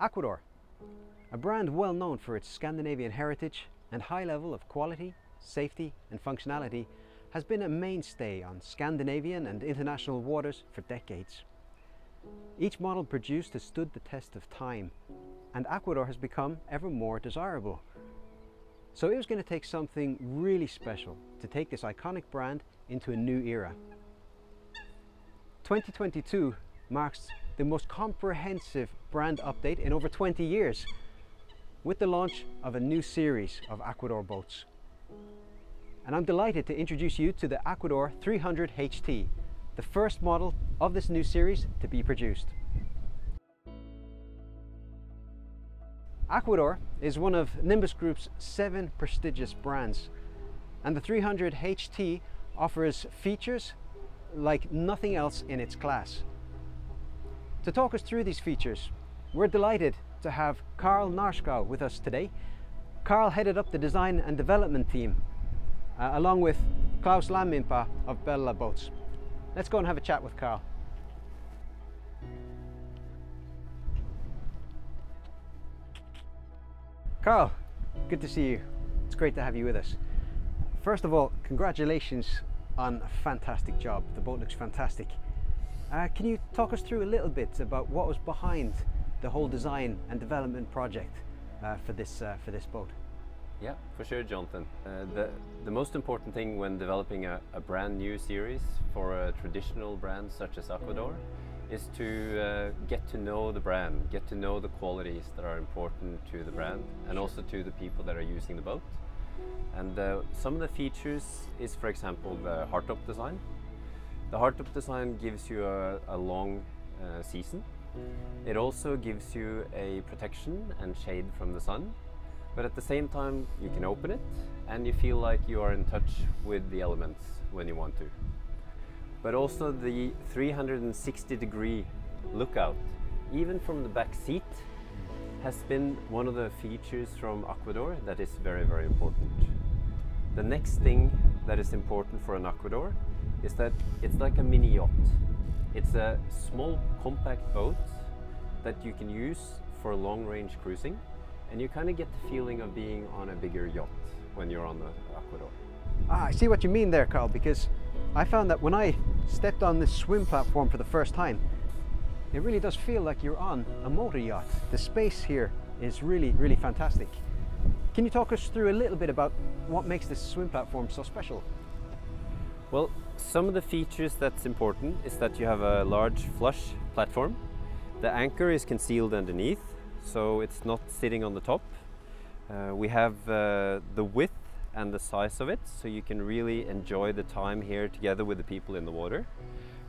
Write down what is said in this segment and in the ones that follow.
Aquador, a brand well known for its Scandinavian heritage and high level of quality, safety and functionality, has been a mainstay on Scandinavian and international waters for decades. Each model produced has stood the test of time, and Aquador has become ever more desirable. So it was going to take something really special to take this iconic brand into a new era. 2022 marks the most comprehensive brand update in over 20 years, with the launch of a new series of Aquador boats. And I'm delighted to introduce you to the Aquador 300 HT, the first model of this new series to be produced. Aquador is one of Nimbus Group's 7 prestigious brands, and the 300 HT offers features like nothing else in its class. To talk us through these features, we're delighted to have Karl Norschau with us today. Karl headed up the design and development team, along with Klaus Lammimpa of Bella Boats. Let's go and have a chat with Karl. Karl, good to see you. It's great to have you with us. First of all, congratulations on a fantastic job. The boat looks fantastic. Can you talk us through a little bit about what was behind the whole design and development project for this boat? Yeah, for sure, Jonathan. The most important thing when developing a brand new series for a traditional brand such as Aquador is to get to know the brand, get to know the qualities that are important to the brand and also to the people that are using the boat. And some of the features is, for example, the hardtop design. The hardtop design gives you a long season. It also gives you a protection and shade from the sun, but at the same time you can open it and you feel like you are in touch with the elements when you want to. But also the 360-degree lookout, even from the back seat, has been one of the features from Aquador that is very, very important. The next thing that is important for an Aquador is that it's like a mini yacht. It's a small compact boat that you can use for long-range cruising, and you kind of get the feeling of being on a bigger yacht when you're on the Aquador. I see what you mean there, Karl, because I found that when I stepped on this swim platform for the first time, it really does feel like you're on a motor yacht. The space here is really, really fantastic. Can you talk us through a little bit about what makes this swim platform so special? Well, some of the features that's important is that you have a large flush platform. The anchor is concealed underneath, so it's not sitting on the top. We have the width and the size of it, so you can really enjoy the time here together with the people in the water.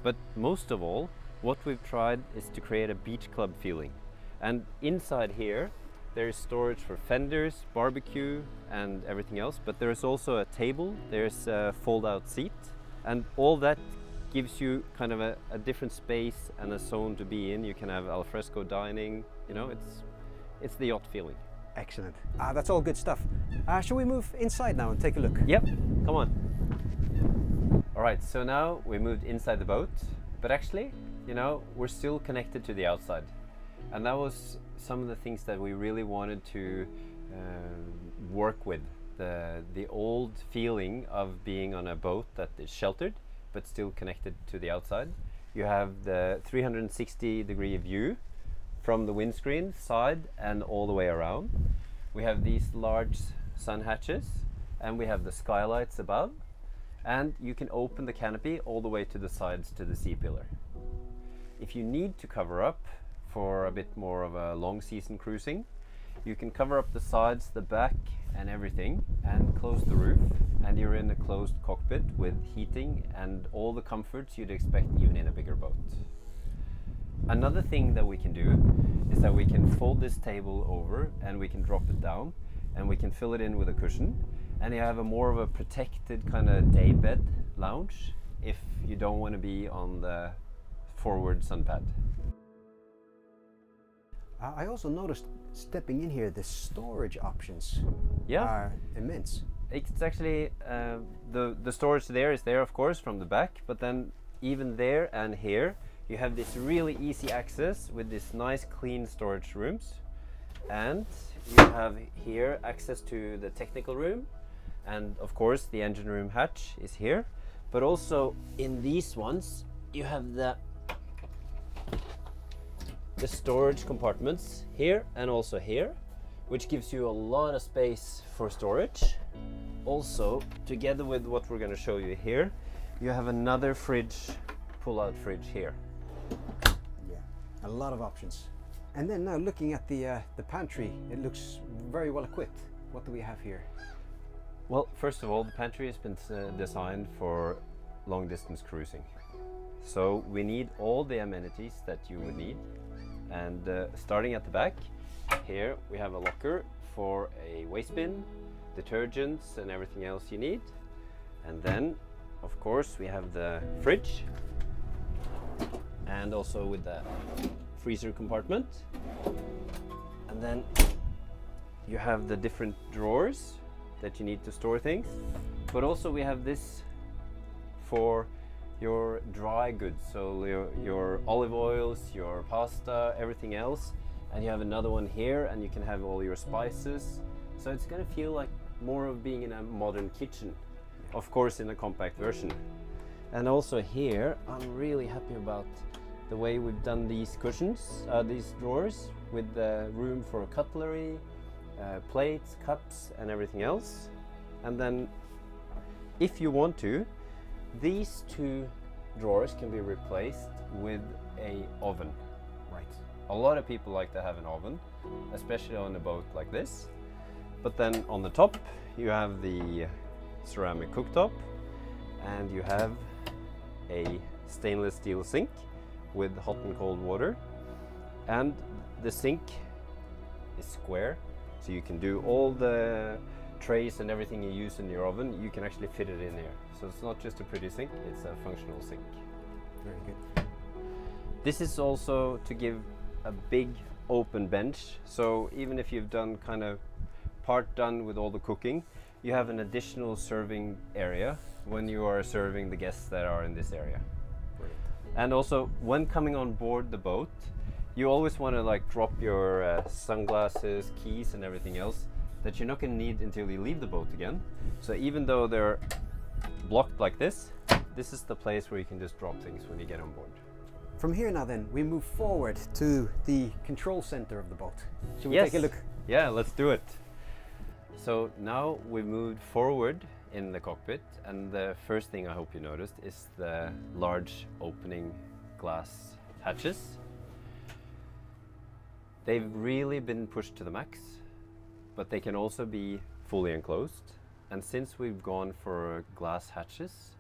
But most of all, what we've tried is to create a beach club feeling. And inside here, there's storage for fenders, barbecue and everything else, but there's also a table, there's a fold-out seat, and all that gives you kind of a different space and a zone to be in. You can have al fresco dining, you know, it's the yacht feeling. Excellent. That's all good stuff. Shall we move inside now and take a look? Yep, come on. All right, so now we moved inside the boat, but actually, you know, we're still connected to the outside. And that was some of the things that we really wanted to work with. The old feeling of being on a boat that is sheltered, but still connected to the outside. You have the 360-degree view from the windscreen side and all the way around. We have these large sun hatches and we have the skylights above, and you can open the canopy all the way to the sides to the C-pillar. If you need to cover up for a bit more of a long season cruising, you can cover up the sides, the back and everything and close the roof, and you're in a closed cockpit with heating and all the comforts you'd expect even in a bigger boat. Another thing that we can do is that we can fold this table over and we can drop it down and we can fill it in with a cushion, and you have a more of a protected kind of daybed lounge if you don't want to be on the forward sun pad. I also noticed stepping in here, the storage options are immense. It's actually, the storage there is there of course from the back, but then even there and here you have this really easy access with this nice clean storage rooms, and you have here access to the technical room, and of course the engine room hatch is here, but also in these ones you have the storage compartments here and also here, which gives you a lot of space for storage. Also, together with what we're going to show you here, you have another fridge, pull-out fridge here. Yeah, a lot of options. And then now looking at the pantry, it looks very well equipped. What do we have here? Well, first of all, the pantry has been designed for long distance cruising. So we need all the amenities that you would need. And starting at the back, here we have a locker for a waste bin, detergents and everything else you need. And then, of course, we have the fridge, and also with the freezer compartment. And then you have the different drawers that you need to store things. But also we have this for your dry goods, so your olive oils, your pasta, everything else. And you have another one here, and you can have all your spices. So it's going to feel like more of being in a modern kitchen, of course in a compact version. And also here, I'm really happy about the way we've done these cushions, these drawers, with the room for cutlery, plates, cups and everything else. And then if you want to, these two drawers can be replaced with an oven. Right. A lot of people like to have an oven, especially on a boat like this. But then on the top you have the ceramic cooktop, and you have a stainless steel sink with hot and cold water. And the sink is square, so you can do all the trays and everything you use in your oven, you can actually fit it in here. So it's not just a pretty sink, it's a functional sink. Very good. This is also to give a big open bench, so even if you've done kind of part done with all the cooking, you have an additional serving area when you are serving the guests that are in this area. Brilliant. And also when coming on board the boat, you always want to like drop your sunglasses, keys and everything else that you're not going to need until you leave the boat again. So even though they're blocked like this, this is the place where you can just drop things when you get on board. From here now then, we move forward to the control center of the boat. Should we Yes. take a look? Yeah, let's do it. So now we've moved forward in the cockpit, and the first thing I hope you noticed is the large opening glass hatches. They've really been pushed to the max, but they can also be fully enclosed. And since we've gone for glass hatches,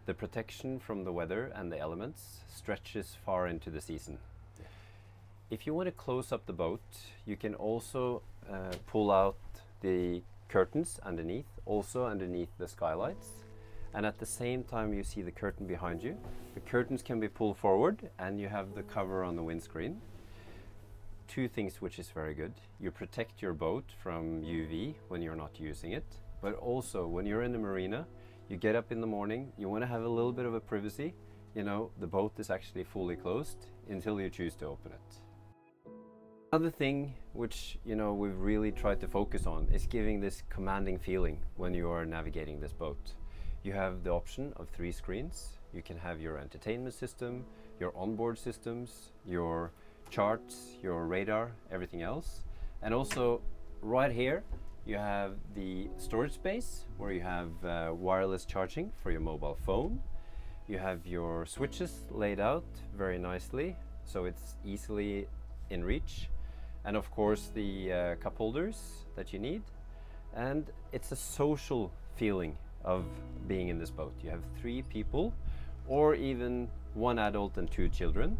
the protection from the weather and the elements stretches far into the season. Yeah. If you want to close up the boat, you can also pull out the curtains underneath, also underneath the skylights. And at the same time you see the curtain behind you. The curtains can be pulled forward and you have the cover on the windscreen. Two things which is very good. You protect your boat from UV when you're not using it, but also when you're in the marina, you get up in the morning, you want to have a little bit of a privacy. You know, the boat is actually fully closed until you choose to open it. Another thing which, you know, we've really tried to focus on is giving this commanding feeling when you are navigating this boat. You have the option of 3 screens. You can have your entertainment system, your onboard systems, your charts, your radar, everything else. And also right here you have the storage space where you have wireless charging for your mobile phone. You have your switches laid out very nicely, so it's easily in reach. And of course the cup holders that you need. And it's a social feeling of being in this boat. You have 3 people, or even 1 adult and 2 children,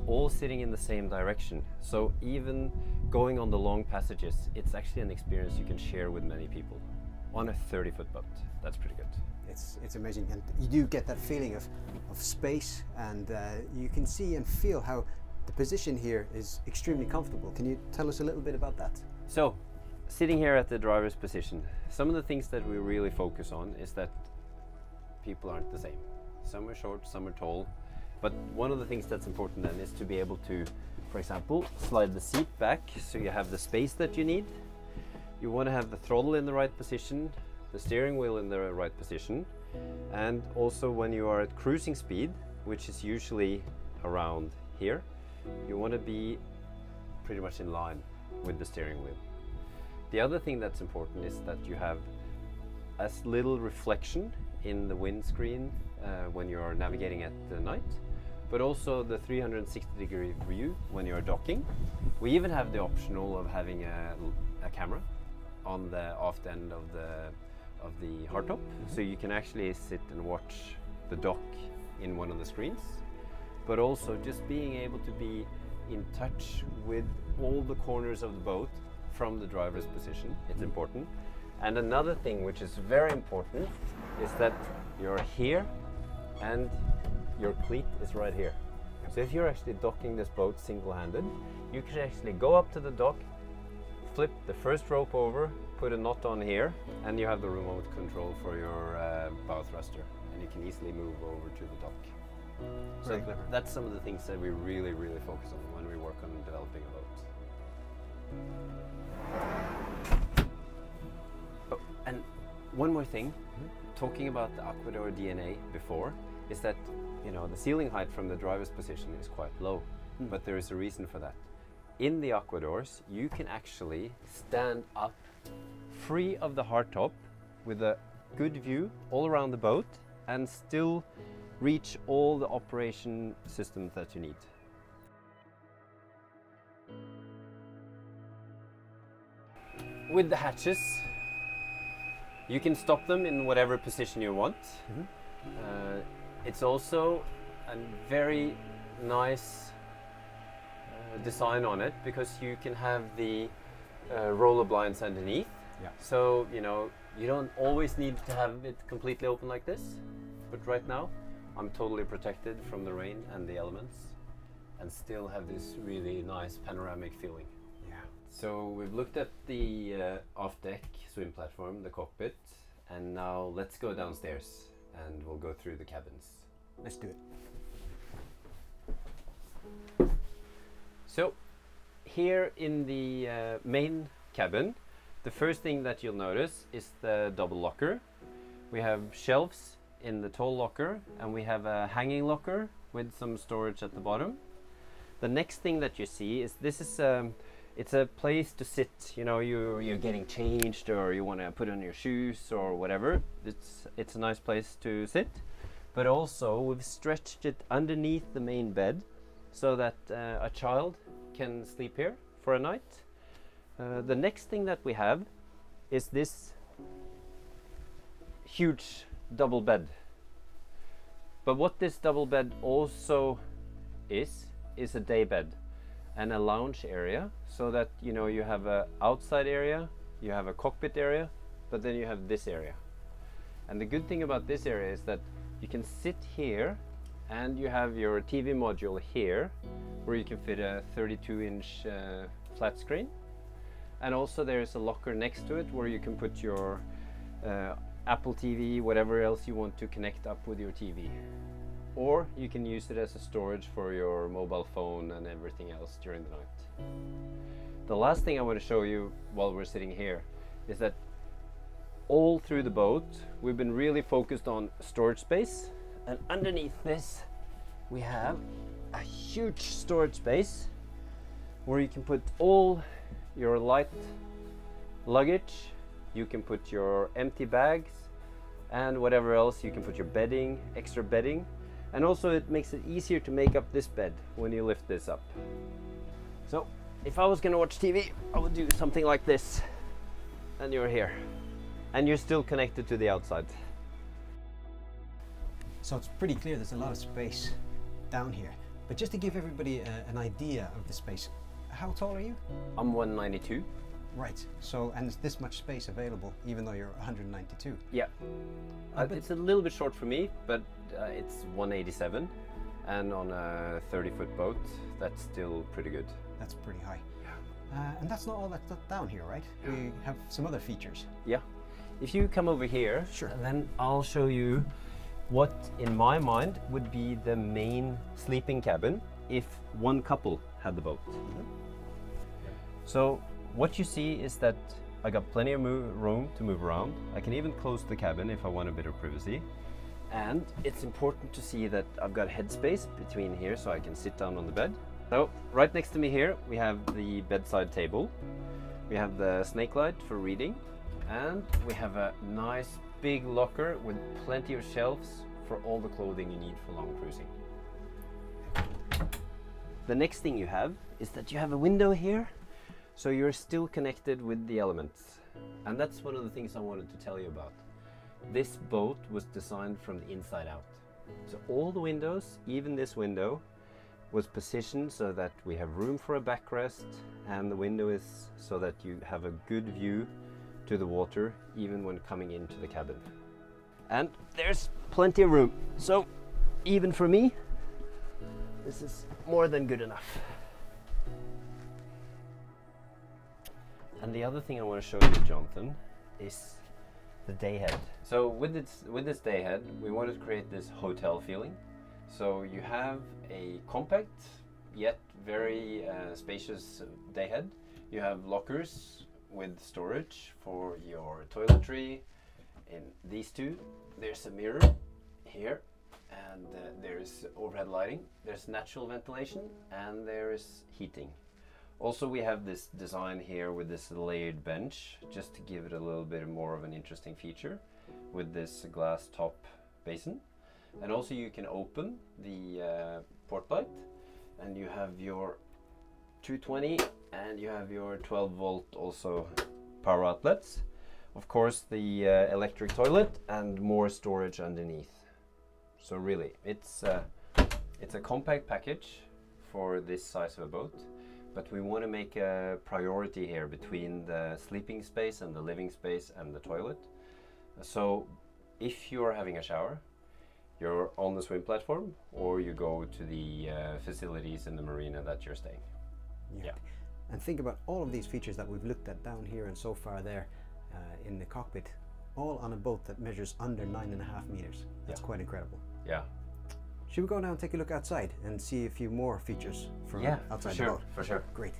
all sitting in the same direction. So even going on the long passages, it's actually an experience you can share with many people on a 30-foot boat. That's pretty good. It's amazing, and you do get that feeling of space, and you can see and feel how the position here is extremely comfortable. Can you tell us a little bit about that? So, sitting here at the driver's position, some of the things that we really focus on is that people aren't the same. Some are short, some are tall, But one of the things that's important then is to be able to, for example, slide the seat back so you have the space that you need. You want to have the throttle in the right position, the steering wheel in the right position, and also when you are at cruising speed, which is usually around here, you want to be pretty much in line with the steering wheel. The other thing that's important is that you have as little reflection in the windscreen when you are navigating at the night, but also the 360-degree view when you're docking. We even have the optional of having a camera on the aft end of the hardtop, so you can actually sit and watch the dock in one of the screens, but also just being able to be in touch with all the corners of the boat from the driver's position. It's important. And another thing which is very important is that you're here and your cleat is right here. So if you're actually docking this boat single-handed, you can actually go up to the dock, flip the first rope over, put a knot on here, and you have the remote control for your bow thruster, and you can easily move over to the dock. So that's some of the things that we really focus on when we work on developing a boat. Oh, and one more thing, talking about the Aquador DNA before, is that, you know, the ceiling height from the driver's position is quite low, but there is a reason for that. In the Aquadors, you can actually stand up free of the hardtop with a good view all around the boat and still reach all the operation systems that you need. With the hatches, you can stop them in whatever position you want. It's also a very nice design on it, because you can have the roller blinds underneath. Yeah. So, you know, you don't always need to have it completely open like this, but right now I'm totally protected from the rain and the elements and still have this really nice panoramic feeling. Yeah. So we've looked at the off-deck swim platform, the cockpit, and now let's go downstairs and we'll go through the cabins. Let's do it. So here in the main cabin, the first thing that you'll notice is the double locker. We have shelves in the tall locker, and we have a hanging locker with some storage at the bottom. The next thing that you see is this is it's a place to sit. You know, you're getting changed, or you want to put on your shoes or whatever. It's a nice place to sit. But also we've stretched it underneath the main bed so that a child can sleep here for a night. The next thing that we have is this huge double bed. But what this double bed also is a day bed and a lounge area, so that, you know, you have a outside area, you have a cockpit area, but then you have this area. And the good thing about this area is that you can sit here and you have your TV module here, where you can fit a 32-inch flat screen. And also there's a locker next to it where you can put your Apple TV, whatever else you want to connect up with your TV. Or you can use it as a storage for your mobile phone and everything else during the night. The last thing I want to show you while we're sitting here is that all through the boat we've been really focused on storage space, and underneath this we have a huge storage space where you can put all your light luggage, you can put your empty bags, and whatever else. You can put your bedding, extra bedding, and also it makes it easier to make up this bed when you lift this up. So if I was going to watch TV, I would do something like this, and you're here, and you're still connected to the outside. So it's pretty clear there's a lot of space down here. But just to give everybody an idea of the space, how tall are you? I'm 192. Right, so, and there's this much space available even though you're 192. Yeah, it's a little bit short for me, but it's 187, and on a 30-foot boat, that's still pretty good. That's pretty high. And that's not all that's down here, right? We have some other features. Yeah, if you come over here, sure, then I'll show you what in my mind would be the main sleeping cabin if one couple had the boat. So what you see is that I got plenty of room to move around. I can even close the cabin if I want a bit of privacy. And it's important to see that I've got headspace between here so I can sit down on the bed. So right next to me here we have the bedside table. We have the snake light for reading, and we have a nice big locker with plenty of shelves for all the clothing you need for long cruising. The next thing you have is that you have a window here, so you're still connected with the elements. And that's one of the things I wanted to tell you about. This boat was designed from the inside out. So all the windows, even this window, was positioned so that we have room for a backrest, and the window is so that you have a good view to the water even when coming into the cabin. And there's plenty of room. So even for me, this is more than good enough. And the other thing I want to show you, Jonathan, is the dayhead. So with this dayhead, we wanted to create this hotel feeling. So you have a compact yet very spacious dayhead. You have lockers with storage for your toiletry. In these two, there's a mirror here, and there's overhead lighting, there's natural ventilation, and there's heating. Also, we have this design here with this layered bench, just to give it a little bit more of an interesting feature with this glass top basin. And also you can open the port light, and you have your 220 and you have your 12 volt also power outlets. Of course, the electric toilet and more storage underneath. So really, it's a compact package for this size of a boat, but we want to make a priority here between the sleeping space and the living space and the toilet. So if you're having a shower, you're on the swim platform, or you go to the facilities in the marina that you're staying. Yeah. And think about all of these features that we've looked at down here and so far there in the cockpit, all on a boat that measures under 9.5 meters. That's quite incredible. Yeah. Should we go now and take a look outside and see a few more features from outside the boat? For sure. Great.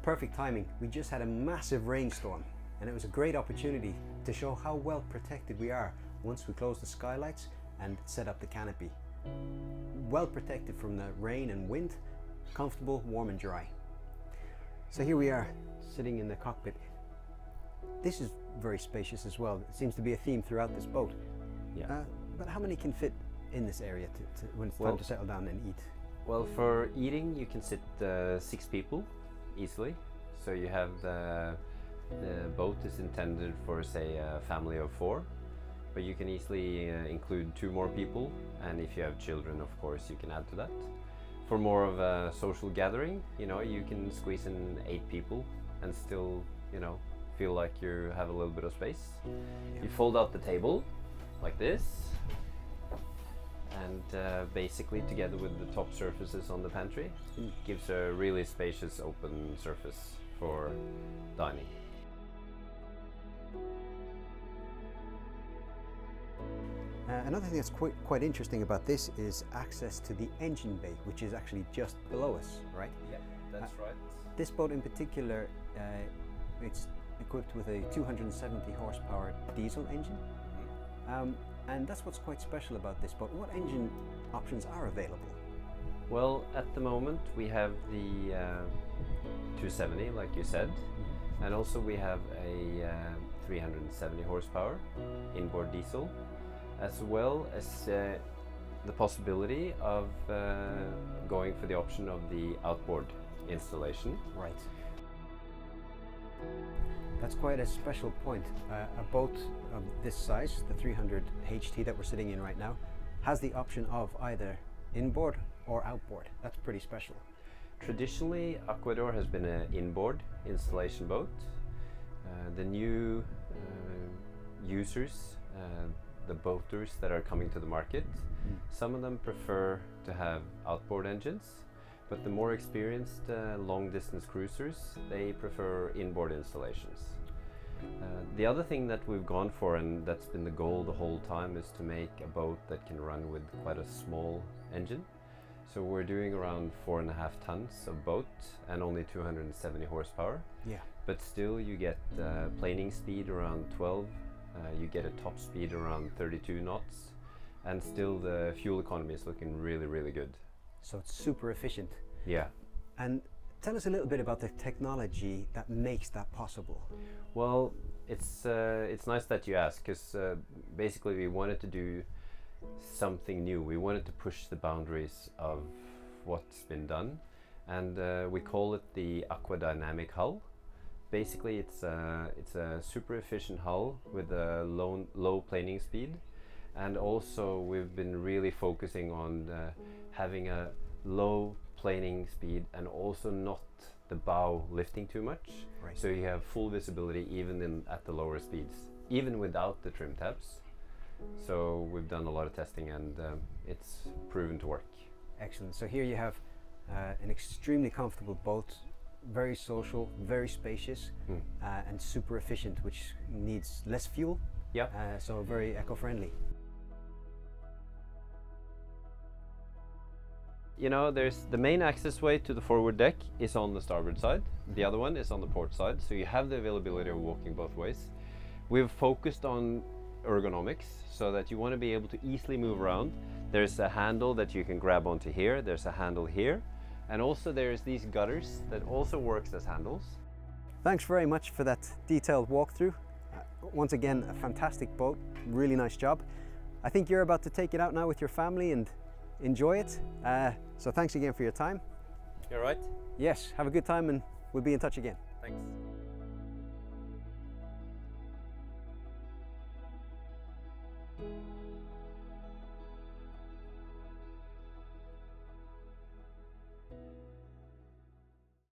Perfect timing. We just had a massive rainstorm, and it was a great opportunity to show how well protected we are once we close the skylights and set up the canopy. Well protected from the rain and wind, comfortable, warm and dry. So here we are sitting in the cockpit. This is very spacious as well. It seems to be a theme throughout this boat. Yeah. But how many can fit in this area when it's time to settle down and eat? Well, for eating you can sit 6 people easily. So you have the boat is intended for, say, a family of 4, but you can easily include 2 more people, and if you have children, of course, you can add to that. For more of a social gathering, you know, you can squeeze in 8 people and still, you know, feel like you have a little bit of space. You fold out the table like this, and basically together with the top surfaces on the pantry, it gives a really spacious open surface for dining. Another thing that's quite interesting about this is access to the engine bay, which is actually just below us, right? Yeah, that's right. This boat in particular, it's equipped with a 270 horsepower diesel engine. And that's what's quite special about this boat. What engine options are available? Well, at the moment we have the 270, like you said, and also we have a 370 horsepower inboard diesel, as well as the possibility of going for the option of the outboard installation. Right. That's quite a special point. A boat of this size, the 300 HT that we're sitting in right now, has the option of either inboard or outboard. That's pretty special. Traditionally, Aquador has been an inboard installation boat. The new users, the boaters that are coming to the market, some of them prefer to have outboard engines, but the more experienced long-distance cruisers, they prefer inboard installations. The other thing that we've gone for, and that's been the goal the whole time, is to make a boat that can run with quite a small engine. So we're doing around 4.5 tons of boat and only 270 horsepower. Yeah. But still you get planing speed around 12, you get a top speed around 32 knots, and still the fuel economy is looking really, really good. So it's super efficient. Yeah. And tell us a little bit about the technology that makes that possible. Well, it's nice that you ask, because basically we wanted to do something new. We wanted to push the boundaries of what's been done, and we call it the Aqua dynamic hull. Basically it's a super efficient hull with a low planing speed, and also we've been really focusing on having a low planing speed and also not the bow lifting too much. Right. So you have full visibility even at the lower speeds, even without the trim tabs. So we've done a lot of testing, and it's proven to work. Excellent. So here you have an extremely comfortable boat, very social, very spacious, and super efficient, which needs less fuel. Yeah. So very eco-friendly. You know, there's the main access way to the forward deck is on the starboard side. The other one is on the port side, so you have the availability of walking both ways. We've focused on ergonomics, so that you want to be able to easily move around. There's a handle that you can grab onto here, there's a handle here, and also there's these gutters that also works as handles. Thanks very much for that detailed walkthrough. Once again, a fantastic boat, really nice job. I think you're about to take it out now with your family and enjoy it. So thanks again for your time. You're right. Yes, have a good time, and we'll be in touch again. Thanks.